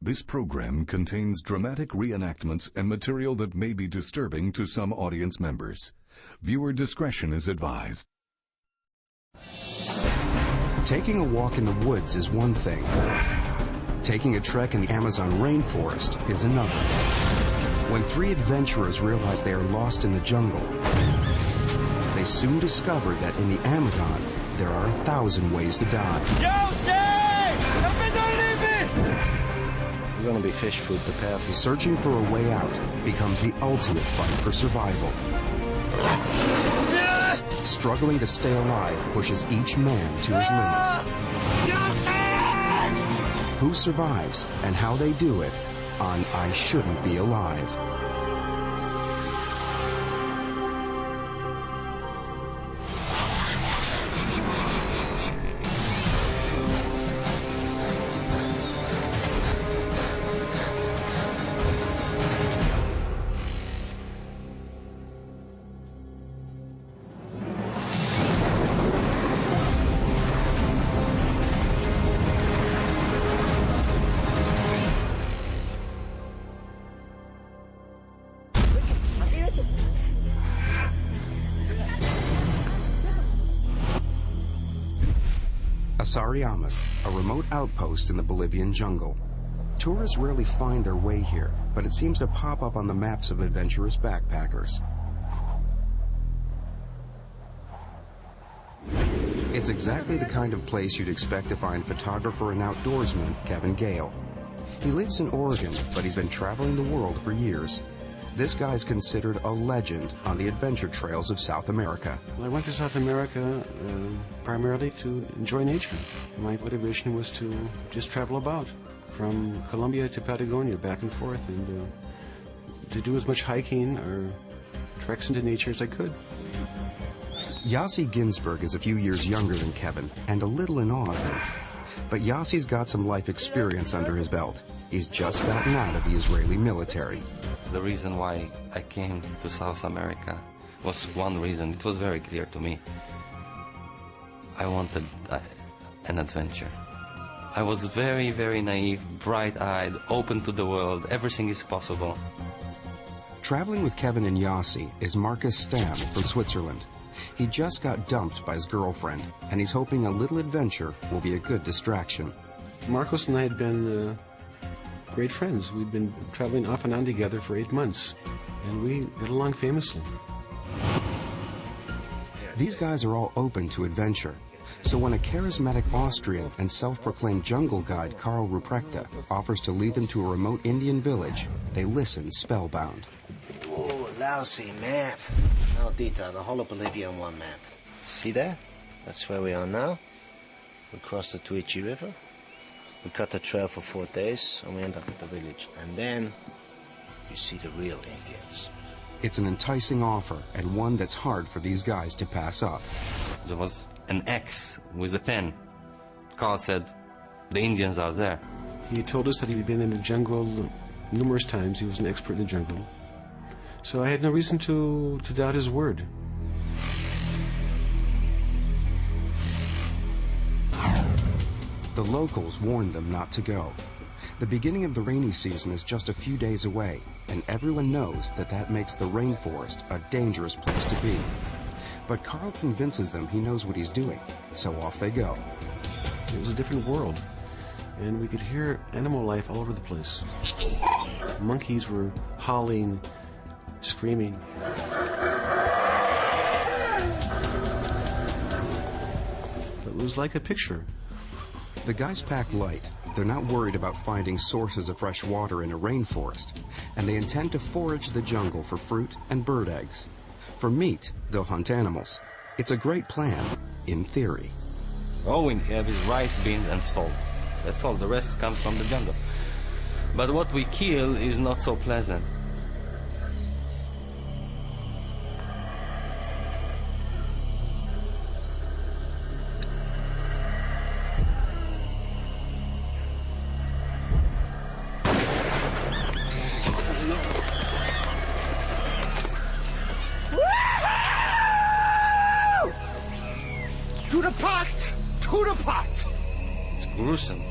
This program contains dramatic reenactments and material that may be disturbing to some audience members. Viewer discretion is advised. Taking a walk in the woods is one thing. Taking a trek in the Amazon rainforest is another. When three adventurers realize they are lost in the jungle, they soon discover that in the Amazon, there are 1,000 ways to die. We're gonna be fish food prepared. Searching for a way out becomes the ultimate fight for survival. Struggling to stay alive pushes each man to his limit. Who survives and how they do it on I Shouldn't Be Alive. Asariamas, a remote outpost in the Bolivian jungle. Tourists rarely find their way here, but it seems to pop up on the maps of adventurous backpackers. It's exactly the kind of place you'd expect to find photographer and outdoorsman Kevin Gale. He lives in Oregon, but he's been traveling the world for years. This guy's considered a legend on the adventure trails of South America. Well, I went to South America primarily to enjoy nature. My motivation was to just travel about, from Colombia to Patagonia, back and forth, and to do as much hiking or treks into nature as I could. Yossi Ginsberg is a few years younger than Kevin and a little in awe of him. But Yossi's got some life experience under his belt. He's just gotten out of the Israeli military. The reason why I came to South America was one reason. It was very clear to me. I wanted an adventure. I was very, very naive, bright-eyed, open to the world. Everything is possible. Traveling with Kevin and Yossi is Marcus Stam from Switzerland. He just got dumped by his girlfriend, and he's hoping a little adventure will be a good distraction. Marcos and I had been great friends. We'd been traveling off and on together for 8 months, and we got along famously. These guys are all open to adventure, so when a charismatic Austrian and self-proclaimed jungle guide, Karl Ruprecht, offers to lead them to a remote Indian village, they listen spellbound. Oh, lousy map. No detail, the whole of Bolivia on one map. See there? That's where we are now. We cross the Tuichi River. We cut the trail for 4 days, and we end up at the village. And then you see the real Indians. It's an enticing offer, and one that's hard for these guys to pass up. There was an X with a pen. Carl said, the Indians are there. He told us that he'd been in the jungle numerous times. He was an expert in the jungle. So I had no reason to doubt his word. The locals warned them not to go. The beginning of the rainy season is just a few days away, and everyone knows that that makes the rainforest a dangerous place to be. But Carl convinces them he knows what he's doing, so off they go. It was a different world, and we could hear animal life all over the place. Monkeys were howling, screaming. It was like a picture. The guys pack light. They're not worried about finding sources of fresh water in a rainforest, and they intend to forage the jungle for fruit and bird eggs. For meat, they'll hunt animals. It's a great plan, in theory. All we have is rice, beans, and salt. That's all. The rest comes from the jungle. But what we kill is not so pleasant. To the pot! To the pot! It's gruesome.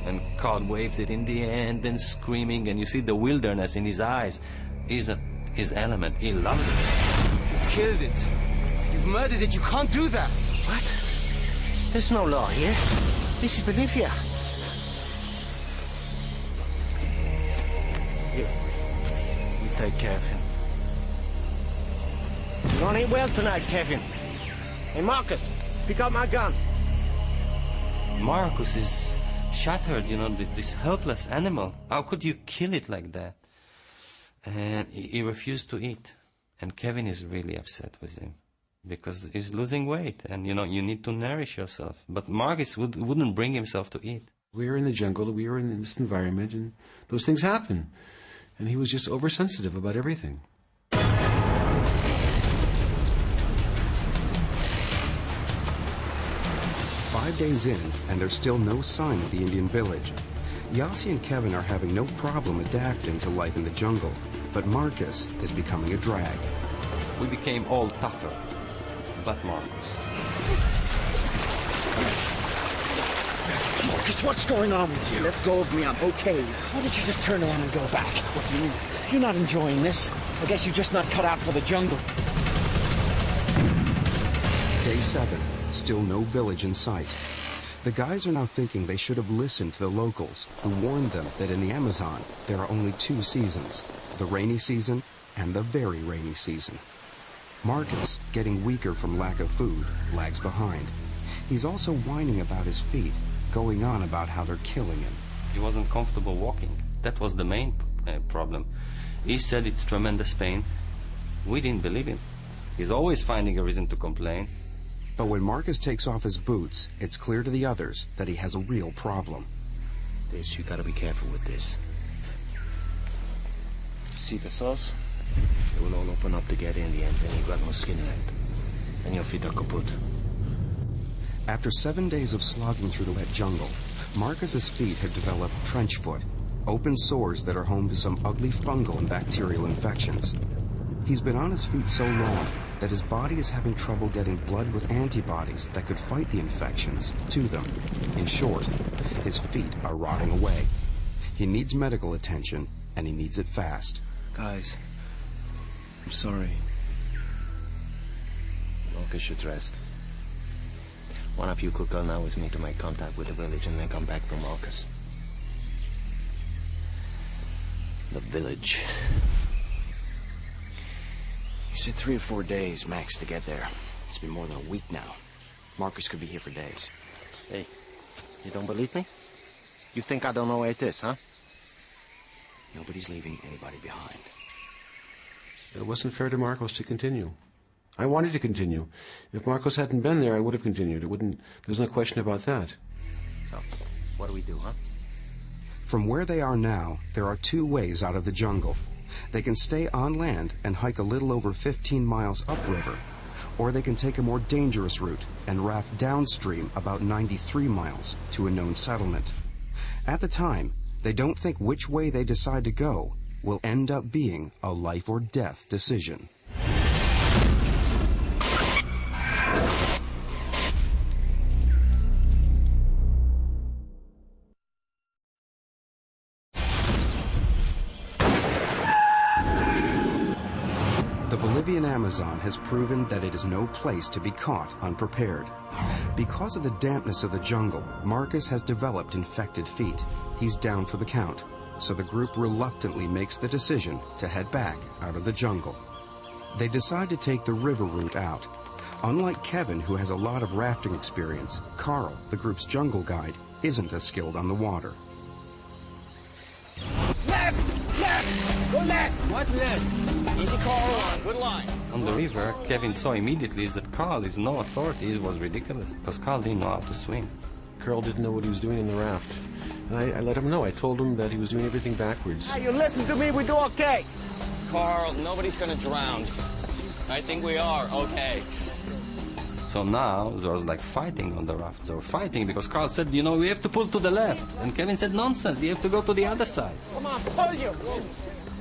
And Carl waves it in the end and screaming, and you see the wilderness in his eyes. He's his element. He loves it. You've killed it. You've murdered it. You can't do that. What? There's no law here. This is Bolivia. You take care of him. You don't eat well tonight, Kevin. Hey, Marcus, pick up my gun. Marcus is shattered, you know, this helpless animal. How could you kill it like that? And he refused to eat. And Kevin is really upset with him because he's losing weight, and you know, you need to nourish yourself. But Marcus wouldn't bring himself to eat. We were in the jungle, we were in this environment, and those things happen. And he was just oversensitive about everything. 5 days in, and there's still no sign of the Indian village. Yossi and Kevin are having no problem adapting to life in the jungle, but Marcus is becoming a drag. We became all tougher, but Marcus. Marcus, what's going on with you? Let go of me, I'm okay. Why did you just turn around and go back? What do you mean? You're not enjoying this. I guess you're just not cut out for the jungle. Day 7, still no village in sight. The guys are now thinking they should have listened to the locals, who warned them that in the Amazon there are only 2 seasons, the rainy season and the very rainy season. Marcus, getting weaker from lack of food, lags behind. He's also whining about his feet, going on about how they're killing him. He wasn't comfortable walking. That was the main problem. He said it's tremendous pain. We didn't believe him. He's always finding a reason to complain. But when Marcus takes off his boots, it's clear to the others that he has a real problem. You gotta be careful with this. See the sauce? It will all open up to get in the end, and you got no skin left. And your feet are kaput. After 7 days of slogging through the wet jungle, Marcus's feet have developed trench foot, open sores that are home to some ugly fungal and bacterial infections. He's been on his feet so long that his body is having trouble getting blood with antibodies that could fight the infections to them. In short, his feet are rotting away. He needs medical attention, and he needs it fast. Guys, I'm sorry. Marcus should rest. One of you could go now with me to make contact with the village and then come back for Marcus. The village. You said 3 or 4 days max to get there. It's been more than a week now. Marcus could be here for days. Hey, you don't believe me? You think I don't know where it is, huh? Nobody's leaving anybody behind. It wasn't fair to Marcos to continue. I wanted to continue. If Marcos hadn't been there, I would have continued. There's no question about that. So, what do we do, huh? From where they are now, there are 2 ways out of the jungle. They can stay on land and hike a little over 15 miles upriver, or they can take a more dangerous route and raft downstream about 93 miles to a known settlement. At the time, they don't think which way they decide to go will end up being a life or death decision. The Bolivian Amazon has proven that it is no place to be caught unprepared. Because of the dampness of the jungle, Marcus has developed infected feet. He's down for the count, so the group reluctantly makes the decision to head back out of the jungle. They decide to take the river route out. Unlike Kevin, who has a lot of rafting experience, Carl, the group's jungle guide, isn't as skilled on the water. Left! Left! Go left! What left? Easy, Carl. Good line. On the river, Kevin saw immediately that Carl is no authority. It was ridiculous, because Carl didn't know how to swim. Carl didn't know what he was doing in the raft. And I let him know. I told him that he was doing everything backwards. Hey, you listen to me, we do okay. Carl, nobody's gonna drown. I think we are okay. So now there was like fighting on the raft. They were fighting because Carl said, you know, we have to pull to the left. And Kevin said, nonsense, you have to go to the other side. Come on, pull you.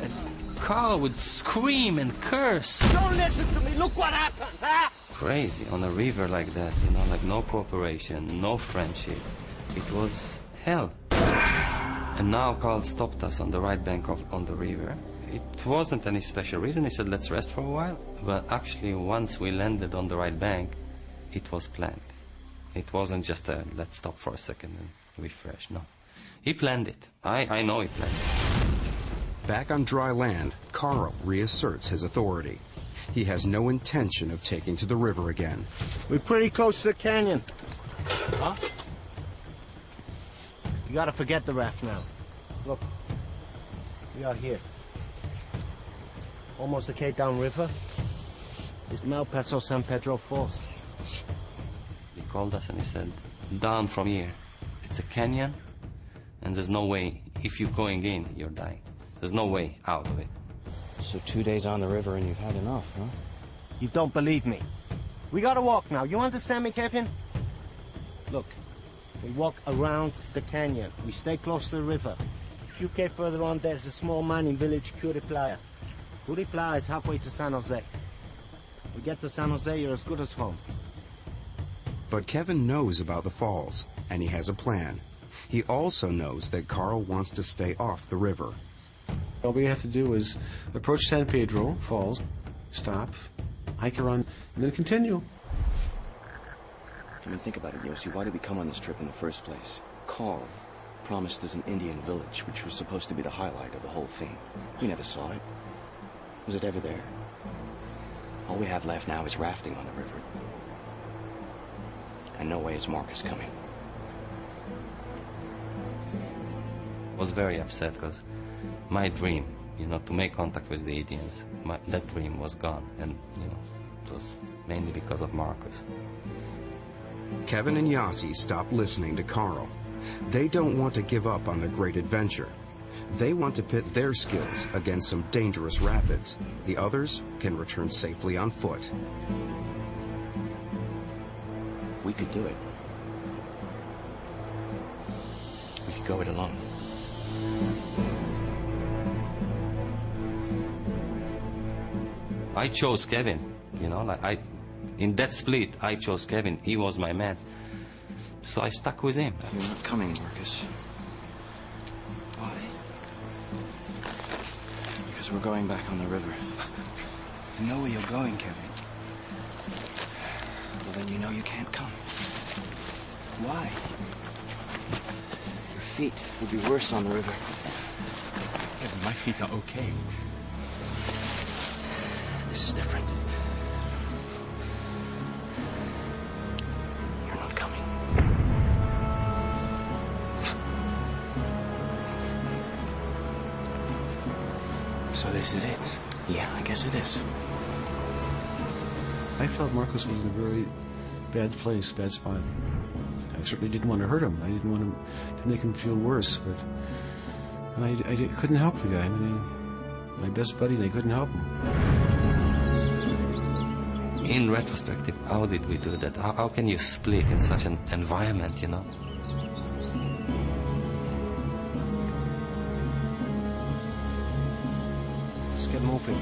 And Carl would scream and curse. Don't listen to me. Look what happens, huh? Crazy on a river like that, you know, like no cooperation, no friendship. It was hell. And now Carl stopped us on the right bank on the river. It wasn't any special reason. He said, let's rest for a while. But actually, once we landed on the right bank, it was planned. It wasn't just a, let's stop for a second and refresh. No. He planned it. I know he planned it. Back on dry land, Carl reasserts his authority. He has no intention of taking to the river again. We're pretty close to the canyon. Huh? You gotta forget the raft now. Look, we are here. Almost a K down river. It's now Paso San Pedro Falls. He called us and he said, down from here. It's a canyon, and there's no way, if you're going in, you're dying. There's no way out of it. So 2 days on the river and you've had enough, huh? You don't believe me. We gotta walk now. You understand me, Captain? Look, we walk around the canyon. We stay close to the river. A few K further on, there's a small mining village, Curitiplaya. Curitiplaya is halfway to San Jose. We get to San Jose, you're as good as home. But Kevin knows about the falls, and he has a plan. He also knows that Carl wants to stay off the river. All we have to do is approach San Pedro Falls, stop, hike around, and then continue. I mean, think about it, Yossi. Why did we come on this trip in the first place? Carl promised us an Indian village, which was supposed to be the highlight of the whole thing. We never saw it. Was it ever there? All we have left now is rafting on the river. And no way is Marcus coming. I was very upset because my dream, to make contact with the Indians, that dream was gone. And, it was mainly because of Marcus. Kevin and Yossi stop listening to Carl. They don't want to give up on the great adventure. They want to pit their skills against some dangerous rapids. The others can return safely on foot. We could do it. We could go it alone. I chose Kevin, in that split, I chose Kevin. He was my man. So I stuck with him. You're not coming, Marcus. Why? Because we're going back on the river. You know where you're going, Kevin. Well, then you know you can't come. Why? Your feet will be worse on the river. Kevin, my feet are okay. This is different. You're not coming. So this is it? Yeah, I guess it is. I felt Marcus was in a very bad place, bad spot. I certainly didn't want to hurt him. I didn't want to make him feel worse, but I couldn't help the guy. I mean, my best buddy, and I couldn't help him. In retrospective, how did we do that? How can you split in such an environment, Let's get moving.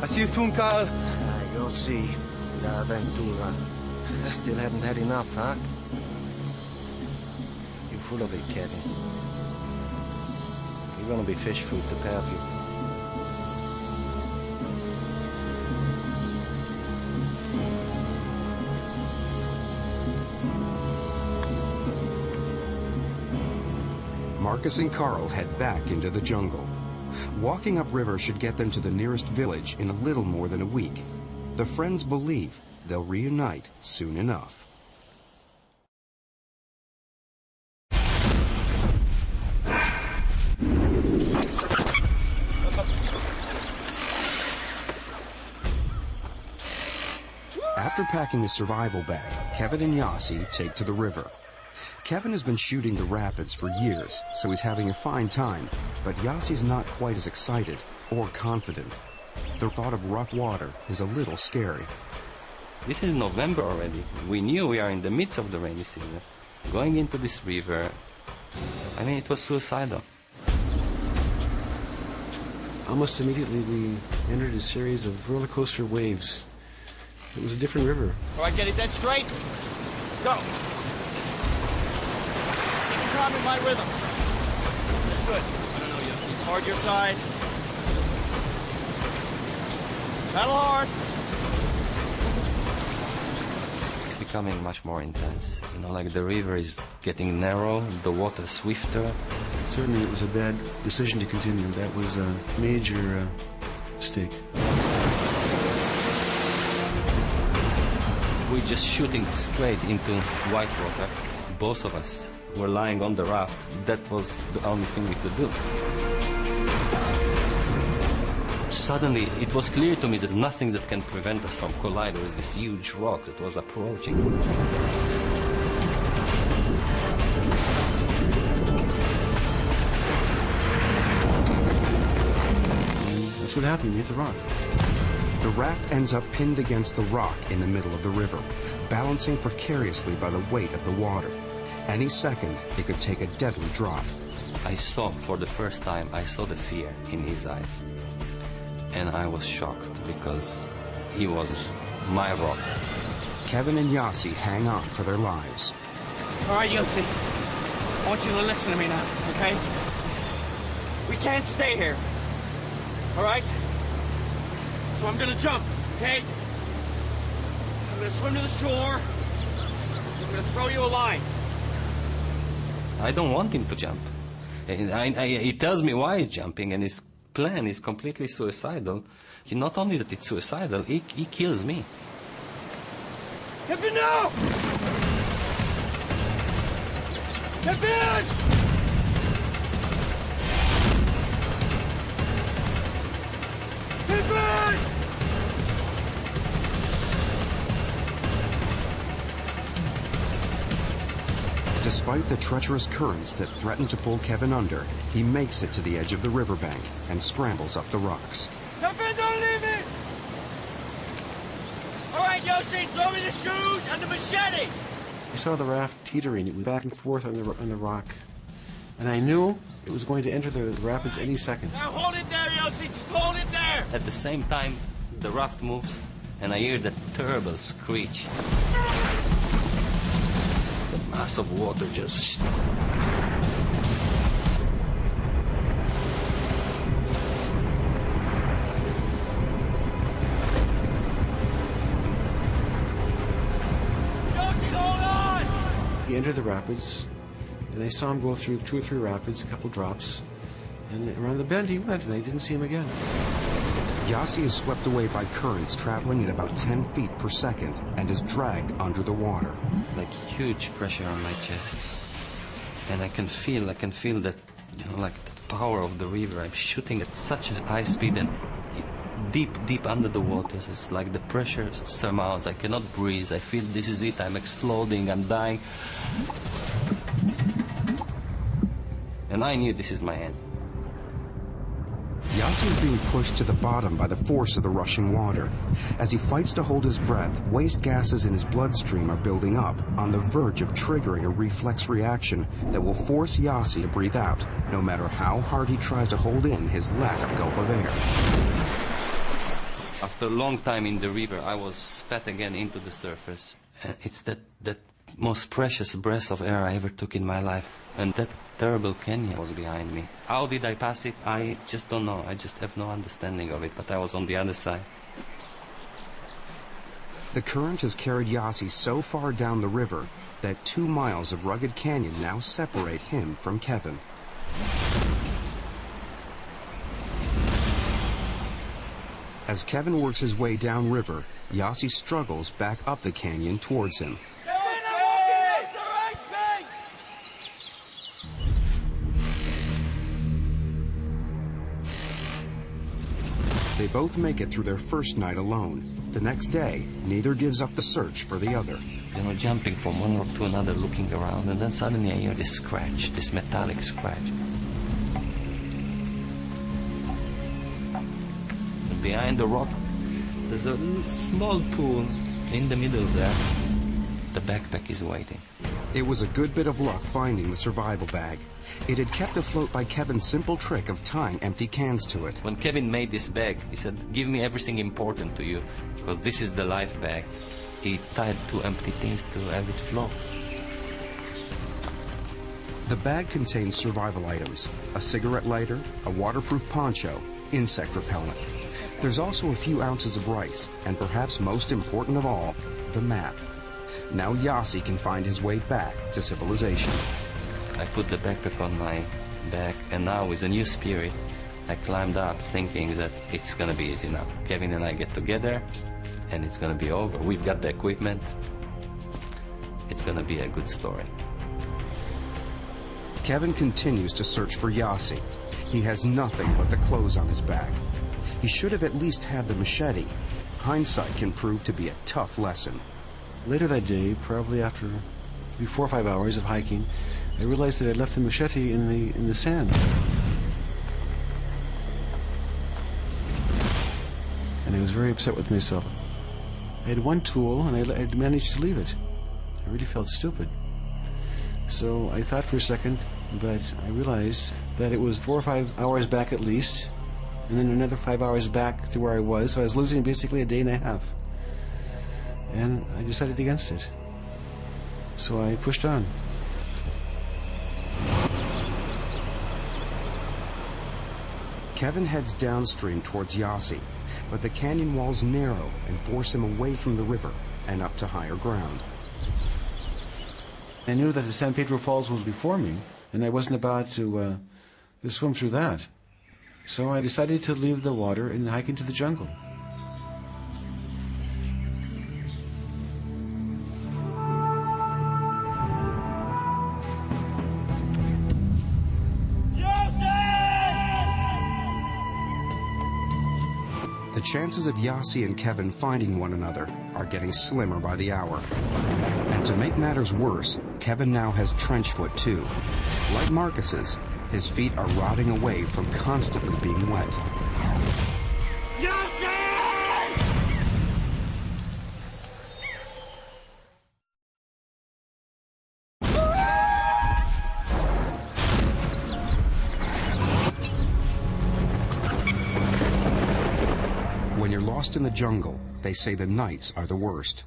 I see you soon, Carl. You'll see. La Aventura. Still haven't had enough, huh? You're full of it, Kevin. You're gonna be fish food to pair of you. Marcus and Carl head back into the jungle. Walking upriver should get them to the nearest village in a little more than a week. The friends believe they'll reunite soon enough. After packing a survival bag, Kevin and Yossi take to the river. Kevin has been shooting the rapids for years, so he's having a fine time, but Yossi's not quite as excited or confident. The thought of rough water is a little scary. This is November already. We knew we are in the midst of the rainy season. Going into this river, it was suicidal. Almost immediately, we entered a series of roller coaster waves. It was a different river. All right, get it dead straight. Go. Keep time in my rhythm. That's good. I don't know, Yossi. Hard your side. Paddle hard. It's becoming much more intense. You know, like the river is getting narrow, the water swifter. Certainly it was a bad decision to continue. That was a major mistake. We're just shooting straight into white water. Both of us were lying on the raft. That was the only thing we could do. Suddenly, it was clear to me that nothing that can prevent us from colliding with this huge rock that was approaching. And that's what happened. You hit the rock. The raft ends up pinned against the rock in the middle of the river, balancing precariously by the weight of the water. Any second, it could take a deadly drop. I saw, for the first time, I saw the fear in his eyes. And I was shocked because he was my rock. Kevin and Yossi hang on for their lives. All right, Yossi. I want you to listen to me now, okay? We can't stay here. All right? So I'm gonna jump, okay? I'm gonna swim to the shore. I'm gonna throw you a line. I don't want him to jump. He tells me why he's jumping, and his plan is completely suicidal. Not only that it's suicidal, he kills me. Kevin, no! Kevin! Kevin! Despite the treacherous currents that threaten to pull Kevin under, he makes it to the edge of the riverbank and scrambles up the rocks. Kevin, don't leave me! All right, Yoshi, throw me the shoes and the machete! I saw the raft teetering. It was back and forth on the rock. And I knew it was going to enter the rapids any second. Now hold it there, Yoshi, just hold it there! At the same time, the raft moves, and I hear that terrible screech. The mass of water just... He entered the rapids, and I saw him go through 2 or 3 rapids, a couple drops, and around the bend he went, and I didn't see him again. Yossi is swept away by currents traveling at about 10 feet per second and is dragged under the water. Like huge pressure on my chest. And I can feel that, like the power of the river. I'm shooting at such a high speed and deep under the waters. It's like the pressure surmounts. I cannot breathe. I feel this is it. I'm exploding. I'm dying. And I knew this is my end. Yossi is being pushed to the bottom by the force of the rushing water. As he fights to hold his breath, waste gases in his bloodstream are building up, on the verge of triggering a reflex reaction that will force Yossi to breathe out, no matter how hard he tries to hold in his last gulp of air. After a long time in the river, I was spat again into the surface. And it's that most precious breath of air I ever took in my life. And that terrible canyon was behind me. How did I pass it? I just don't know. I just have no understanding of it, but I was on the other side. The current has carried Yossi so far down the river that 2 miles of rugged canyon now separate him from Kevin. As Kevin works his way downriver, Yossi struggles back up the canyon towards him. They both make it through their first night alone. The next day, neither gives up the search for the other. You know, jumping from one rock to another, looking around, and then suddenly I hear this scratch, this metallic scratch. And behind the rock, there's a small pool in the middle there. The backpack is waiting. It was a good bit of luck finding the survival bag. It had kept afloat by Kevin's simple trick of tying empty cans to it. When Kevin made this bag, he said, "Give me everything important to you, because this is the life bag. he tied 2 empty things to have it float. The bag contains survival items, a cigarette lighter, a waterproof poncho, insect repellent. There's also a few ounces of rice, and perhaps most important of all, the map. Now Yossi can find his way back to civilization. I put the backpack on my back, and now with a new spirit, I climbed up thinking that it's gonna be easy now. Kevin and I get together, and it's gonna be over. We've got the equipment. It's gonna be a good story. Kevin continues to search for Yossi. He has nothing but the clothes on his back. He should have at least had the machete. Hindsight can prove to be a tough lesson. Later that day, probably after maybe 4 or 5 hours of hiking, I realized that I'd left the machete in the sand. And I was very upset with myself. I had one tool, and I'd managed to leave it. I really felt stupid. So I thought for a second, but I realized that it was 4 or 5 hours back at least, and then another 5 hours back to where I was, so I was losing basically a day and a half. And I decided against it. So I pushed on. Kevin heads downstream towards Yossi, but the canyon walls narrow and force him away from the river and up to higher ground. I knew that the San Pedro Falls was before me, and I wasn't about to swim through that. So I decided to leave the water and hike into the jungle. The chances of Yossi and Kevin finding one another are getting slimmer by the hour. And to make matters worse, Kevin now has trench foot too. Like Marcus's, his feet are rotting away from constantly being wet. When you're lost in the jungle, they say the nights are the worst.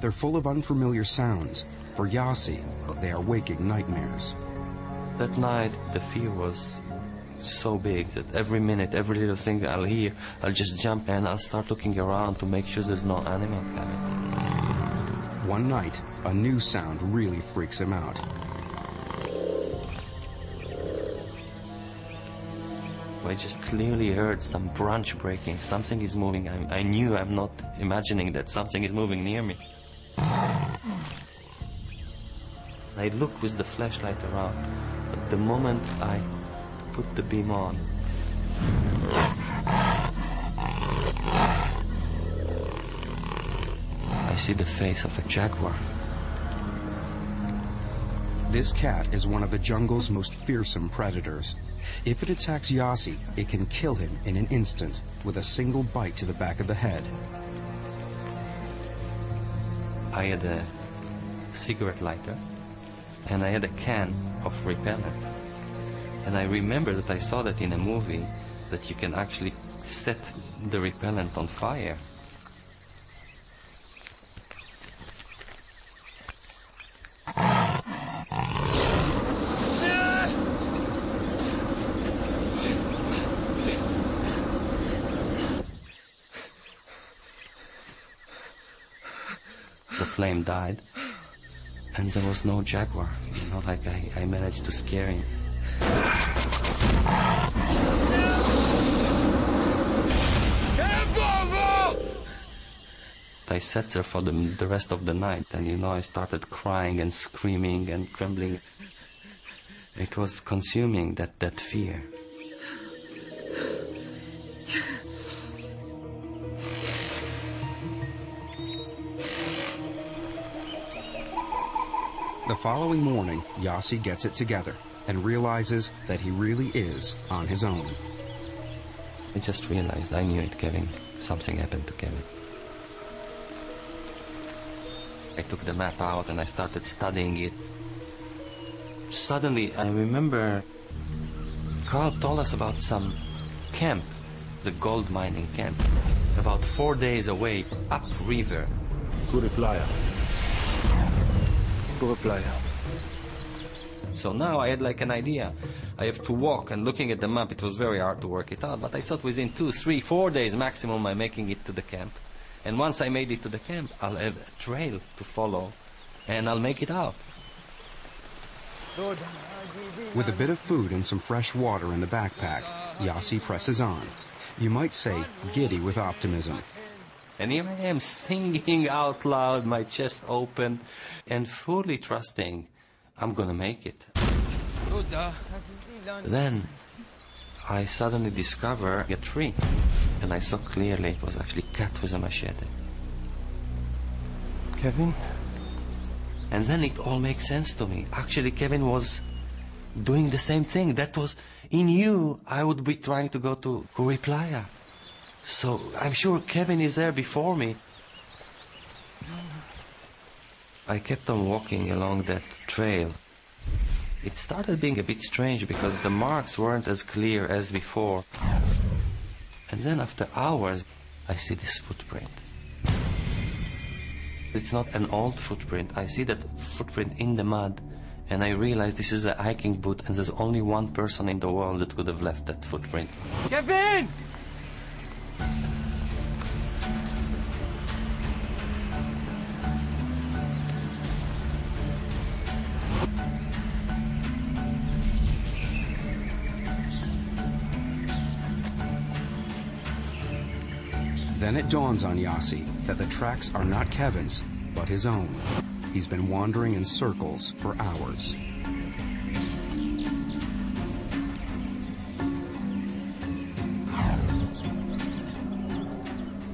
They're full of unfamiliar sounds. For Yossi, they are waking nightmares. That night, the fear was so big that every minute, every little thing I'll hear, I'll just jump and I'll start looking around to make sure there's no animal coming. One night, a new sound really freaks him out. I just clearly heard some branch breaking. Something is moving. I knew, I'm not imagining that something is moving near me. I look with the flashlight around, but the moment I put the beam on, I see the face of a jaguar. This cat is one of the jungle's most fearsome predators. If it attacks Yossi, it can kill him in an instant with a single bite to the back of the head. I had a cigarette lighter, and I had a can of repellent. And I remember that I saw that in a movie that you can actually set the repellent on fire. The flame died, and there was no jaguar. You know, like I managed to scare him. I sat there for the rest of the night, and you know, I started crying and screaming and trembling. It was consuming, that fear. The following morning, Yossi gets it together and realizes that he really is on his own. I just realized, I knew it, Kevin. Something happened to Kevin. I took the map out and I started studying it. Suddenly, I remember Carl told us about some camp, the gold mining camp, about 4 days away, upriver. Playa. Playa. So now I had like an idea. I have to walk, and looking at the map, it was very hard to work it out. But I thought within 2, 3, 4 days maximum, I'm making it to the camp. And once I made it to the camp, I'll have a trail to follow, and I'll make it out. With a bit of food and some fresh water in the backpack, Yossi presses on. You might say giddy with optimism. And here I am singing out loud, my chest open, and fully trusting I'm gonna make it. Then I suddenly discover a tree, and I saw clearly it was actually cut with a machete. Kevin? And then it all makes sense to me. Actually, Kevin was doing the same thing. That was, he knew I would be trying to go to Playa. So I'm sure Kevin is there before me. I kept on walking along that trail. It started being a bit strange because the marks weren't as clear as before. And then after hours, I see this footprint. It's not an old footprint. I see that footprint in the mud, and I realize this is a hiking boot, and there's only one person in the world that could have left that footprint. Kevin! Then it dawns on Yossi that the tracks are not Kevin's, but his own. He's been wandering in circles for hours.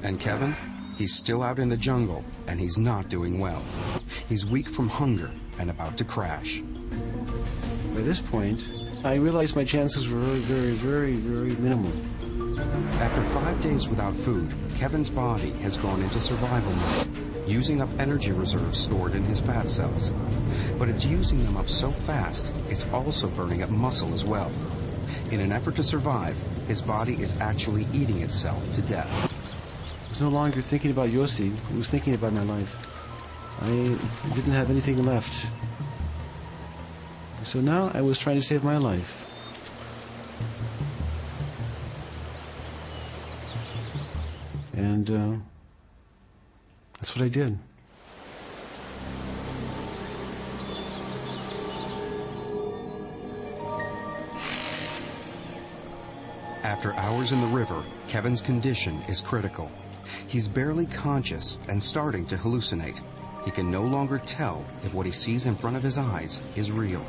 And Kevin? He's still out in the jungle, and he's not doing well. He's weak from hunger and about to crash. By this point, I realized my chances were very minimal. After 5 days without food, Kevin's body has gone into survival mode, using up energy reserves stored in his fat cells. But it's using them up so fast, it's also burning up muscle as well. In an effort to survive, his body is actually eating itself to death. I was no longer thinking about Yossi, I was thinking about my life. I didn't have anything left. So now I was trying to save my life. And that's what I did. After hours in the river, Kevin's condition is critical. He's barely conscious and starting to hallucinate. He can no longer tell if what he sees in front of his eyes is real.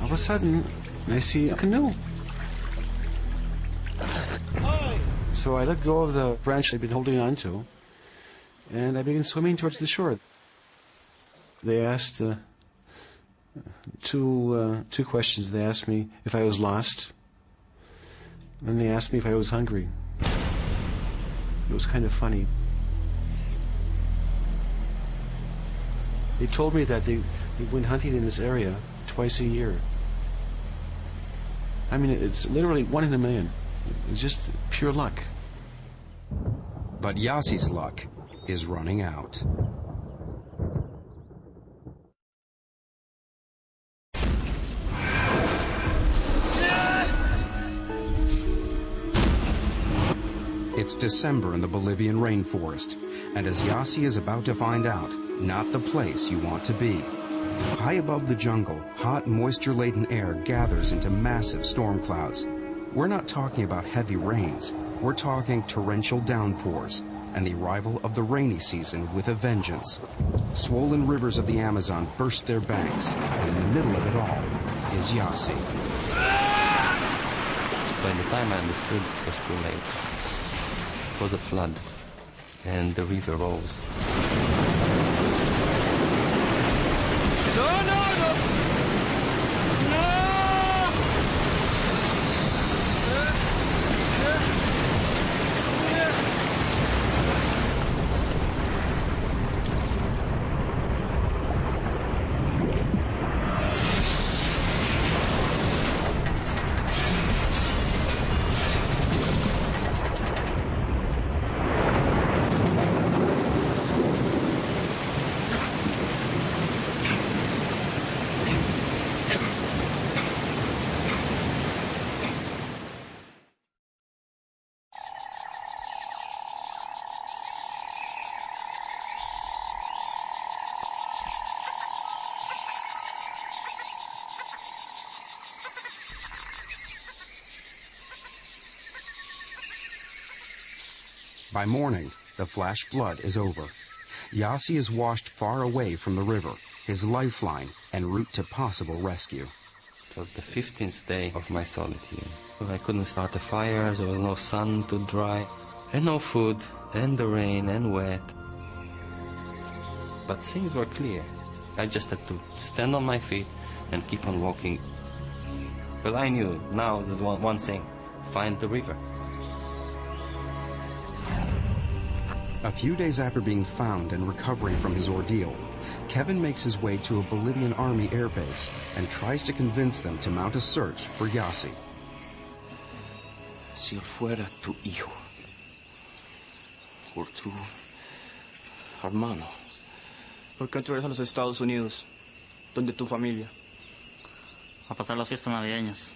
All of a sudden, I see a canoe. So I let go of the branch I'd been holding on to, and I began swimming towards the shore. They asked two questions. They asked me if I was lost, and they asked me if I was hungry. It was kind of funny. They told me that they went hunting in this area twice a year. I mean, it's literally 1 in a million. It's just pure luck. But Yossi's luck is running out. It's December in the Bolivian rainforest, and as Yossi is about to find out, not the place you want to be. High above the jungle, hot, moisture-laden air gathers into massive storm clouds. We're not talking about heavy rains. We're talking torrential downpours and the arrival of the rainy season with a vengeance. Swollen rivers of the Amazon burst their banks, and in the middle of it all is Yossi. By the time I understood, it was too late. It was a flood, and the river rose. No, no, no! No! By morning, the flash flood is over. Yossi is washed far away from the river, his lifeline and route to possible rescue. It was the 15th day of my solitude. I couldn't start a fire, there was no sun to dry, and no food, and the rain, and wet. But things were clear. I just had to stand on my feet and keep on walking. But I knew now there's one thing, find the river. A few days after being found and recovering from his ordeal, Kevin makes his way to a Bolivian army airbase and tries to convince them to mount a search for Yossi. Si él fuera tu hijo, o tu hermano. ¿Por qué tú eres a los Estados Unidos? ¿Dónde tu familia? A pasar las fiestas navideñas.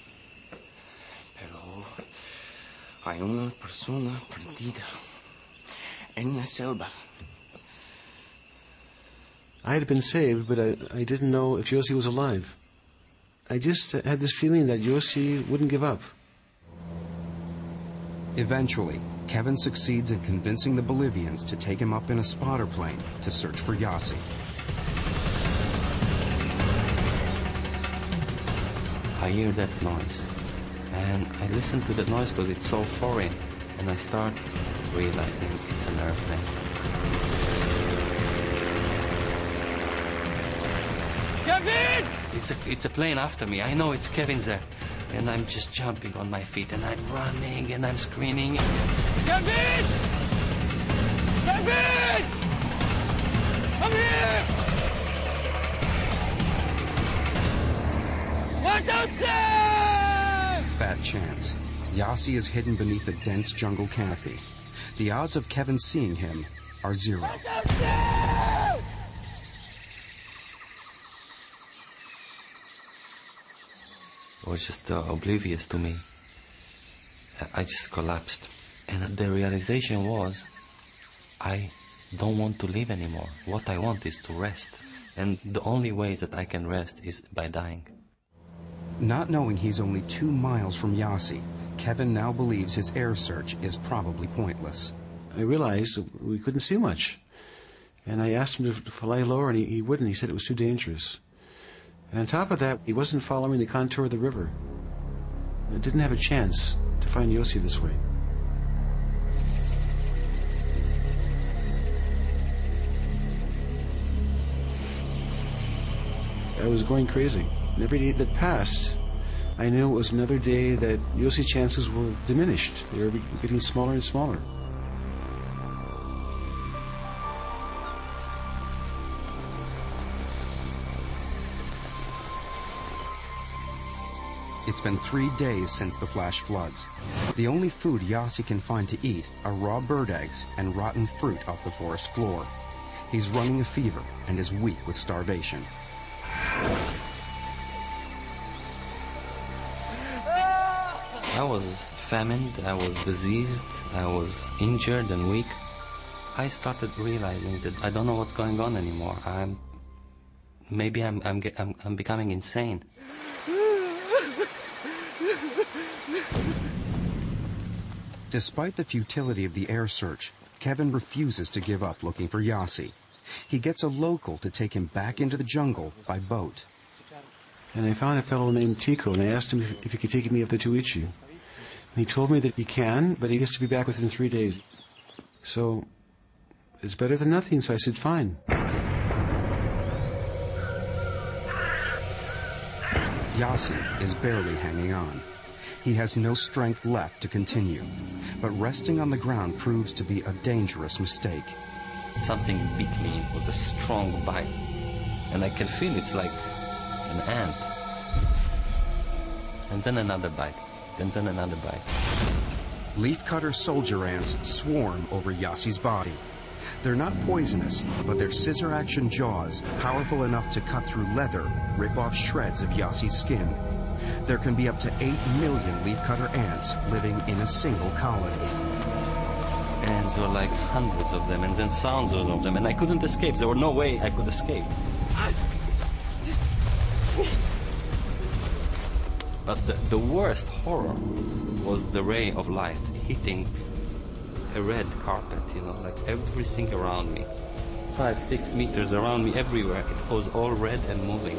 Pero hay una persona perdida en la selva. I had been saved, but I didn't know if Yossi was alive. I just had this feeling that Yossi wouldn't give up. Eventually, Kevin succeeds in convincing the Bolivians to take him up in a spotter plane to search for Yossi. I hear that noise, and I listen to the noise because it's so foreign, and I start realizing it's an airplane. Kevin! It's a plane after me. I know it's Kevin there. And I'm just jumping on my feet, and I'm running, and I'm screaming. Kevin! Kevin! Come here! What the say? Fat chance. Yossi is hidden beneath a dense jungle canopy. The odds of Kevin seeing him are 0. What the say? Was just oblivious to me. I just collapsed. And the realization was, I don't want to live anymore. What I want is to rest. And the only way that I can rest is by dying. Not knowing he's only 2 miles from Yossi, Kevin now believes his air search is probably pointless. I realized we couldn't see much. And I asked him to fly lower, and he wouldn't. He said it was too dangerous. And on top of that, he wasn't following the contour of the river. I didn't have a chance to find Yossi this way. I was going crazy. And every day that passed, I knew it was another day that Yossi's chances were diminished. They were getting smaller and smaller. It's been 3 days since the flash floods. The only food Yossi can find to eat are raw bird eggs and rotten fruit off the forest floor. He's running a fever and is weak with starvation. I was famined, I was diseased, I was injured and weak. I started realizing that I don't know what's going on anymore. Maybe I'm becoming insane. Despite the futility of the air search, Kevin refuses to give up looking for Yossi. He gets a local to take him back into the jungle by boat. And I found a fellow named Tico, and I asked him if he could take me up the Tuichi. And he told me that he can, but he has to be back within 3 days. So it's better than nothing, so I said, fine. Yossi is barely hanging on. He has no strength left to continue, but resting on the ground proves to be a dangerous mistake. Something bit me. It was a strong bite. And I can feel it's like an ant. And then another bite. And then another bite. Leafcutter soldier ants swarm over Yossi's body. They're not poisonous, but their scissor-action jaws, powerful enough to cut through leather, rip off shreds of Yossi's skin. There can be up to 8 million leafcutter ants living in a single colony. And there were like hundreds of them, and then thousands of them, and I couldn't escape. There were no way I could escape. But the worst horror was the ray of light hitting a red carpet, like everything around me. 5-6 meters around me, everywhere. It was all red and moving.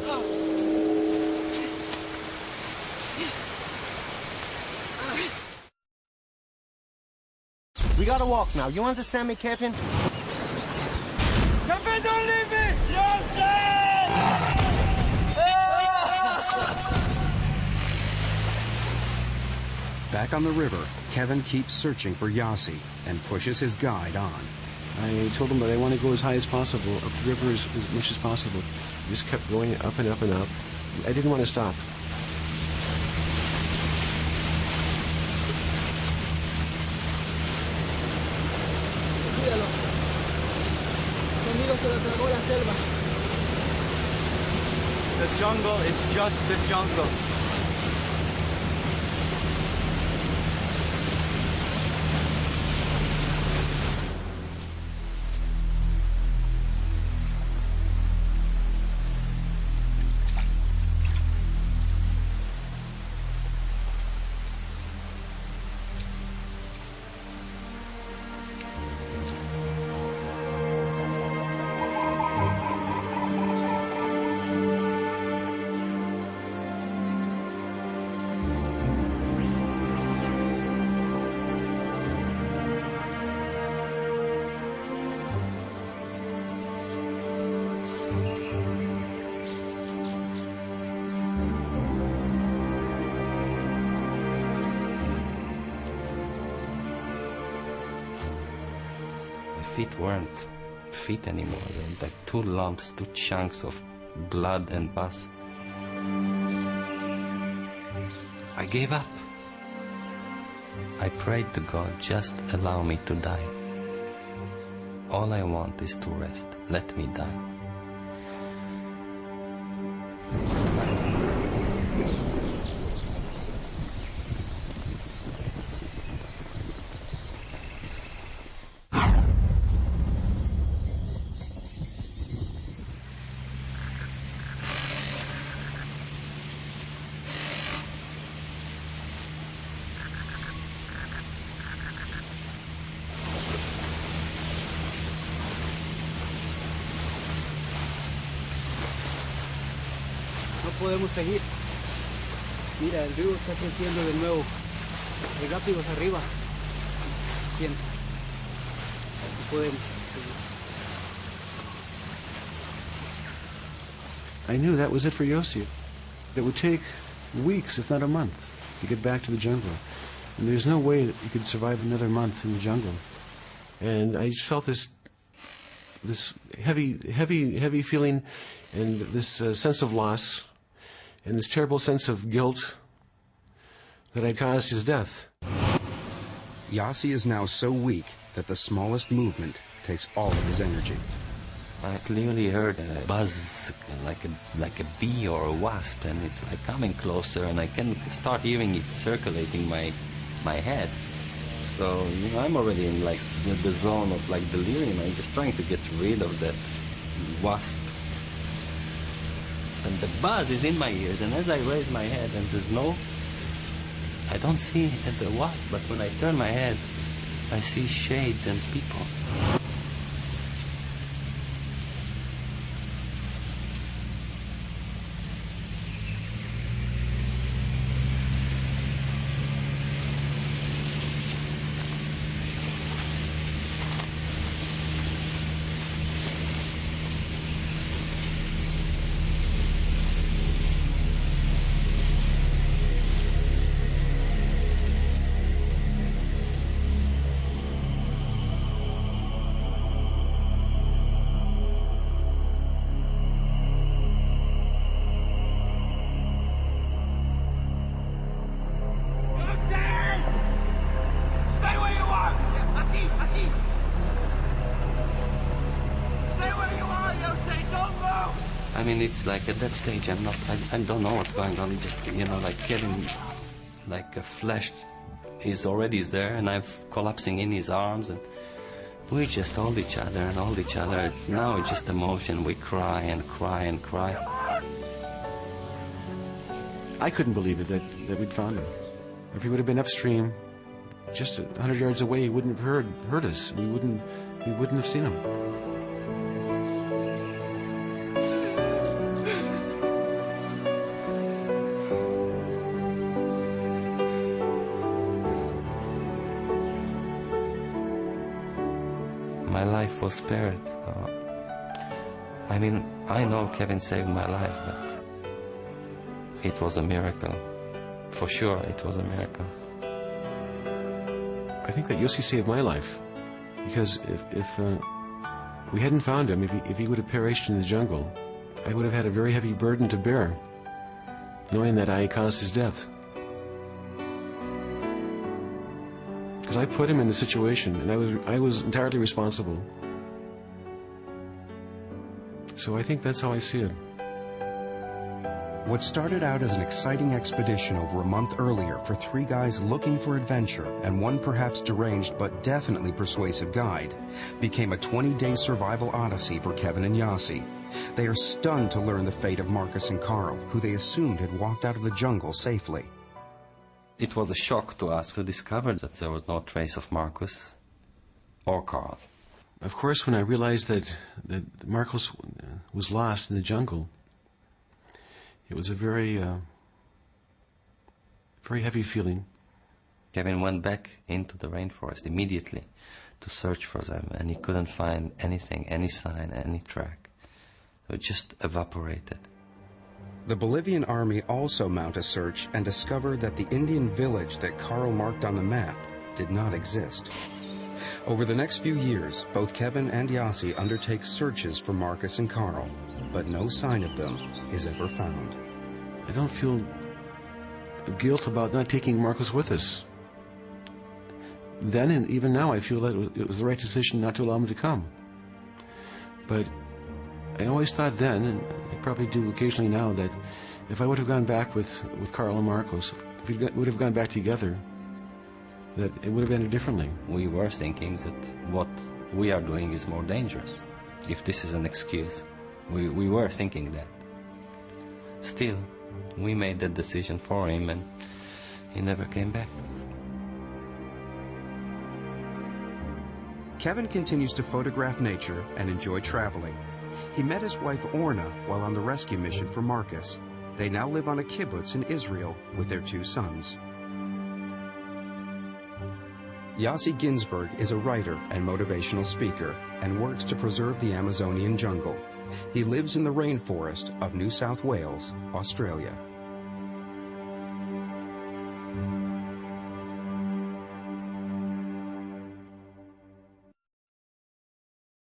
We gotta walk now. You understand me, Captain? Captain, don't leave me! Yossi! Back on the river, Kevin keeps searching for Yossi and pushes his guide on. I told him that I want to go as high as possible, up the river as much as possible. Just kept going up and up and up. I didn't want to stop. The jungle is just the jungle. Feet weren't feet anymore. They were like 2 lumps, 2 chunks of blood and pus. I gave up. I prayed to God, just allow me to die. All I want is to rest. Let me die. No podemos seguir. Mira, el río está creciendo de nuevo. Hay rápidos arriba. Siento. No podemos seguir. I knew that was it for Yossi. It would take weeks, if not a month, to get back to the jungle. And there's no way that you could survive another month in the jungle. And I just felt this heavy feeling, and this sense of loss, and this terrible sense of guilt that I caused his death. Yossi is now so weak that the smallest movement takes all of his energy. I clearly heard a buzz, like a bee or a wasp, and it's like coming closer, and I can start hearing it circulating my head. So, I'm already in like the zone of like delirium. I'm just trying to get rid of that wasp. And the buzz is in my ears, and as I raise my head and there's I don't see the wasp, but when I turn my head, I see shades and people. I mean, it's like at that stage, I don't know what's going on. Just, like getting, like a flesh is already there, and I'm collapsing in his arms, and we just hold each other and hold each other. Now it's just emotion. We cry and cry and cry. I couldn't believe it that we'd found him. If he would have been upstream, just 100 yards away, he wouldn't have heard us. We wouldn't have seen him. My life was spared. I mean, I know Kevin saved my life, but it was a miracle. For sure, it was a miracle. I think that Yossi saved my life, because if we hadn't found him, if he would have perished in the jungle, I would have had a very heavy burden to bear, knowing that I caused his death. Because I put him in the situation, and I was entirely responsible. So I think that's how I see it. What started out as an exciting expedition over a month earlier for three guys looking for adventure and one perhaps deranged but definitely persuasive guide became a 20-day survival odyssey for Kevin and Yossi. They are stunned to learn the fate of Marcus and Carl, who they assumed had walked out of the jungle safely. It was a shock to us to discover that there was no trace of Marcus or Carl. Of course, when I realized that Marcus was lost in the jungle, it was a very heavy feeling. Kevin went back into the rainforest immediately to search for them, and he couldn't find anything, any sign, any track. So it just evaporated. The Bolivian army also mount a search and discover that the Indian village that Carl marked on the map did not exist. Over the next few years, both Kevin and Yossi undertake searches for Marcus and Carl, but no sign of them is ever found. I don't feel guilt about not taking Marcus with us. Then and even now, I feel that it was the right decision not to allow him to come. But I always thought then, and I probably do occasionally now, that if I would have gone back with Carl and Marcos, if we would have gone back together, that it would have ended differently. We were thinking that what we are doing is more dangerous, if this is an excuse. We were thinking that. Still, we made that decision for him, and he never came back. Kevin continues to photograph nature and enjoy traveling. He met his wife Orna while on the rescue mission for Marcus. They now live on a kibbutz in Israel with their 2 sons. Yossi Ginsberg is a writer and motivational speaker and works to preserve the Amazonian jungle. He lives in the rainforest of New South Wales, Australia.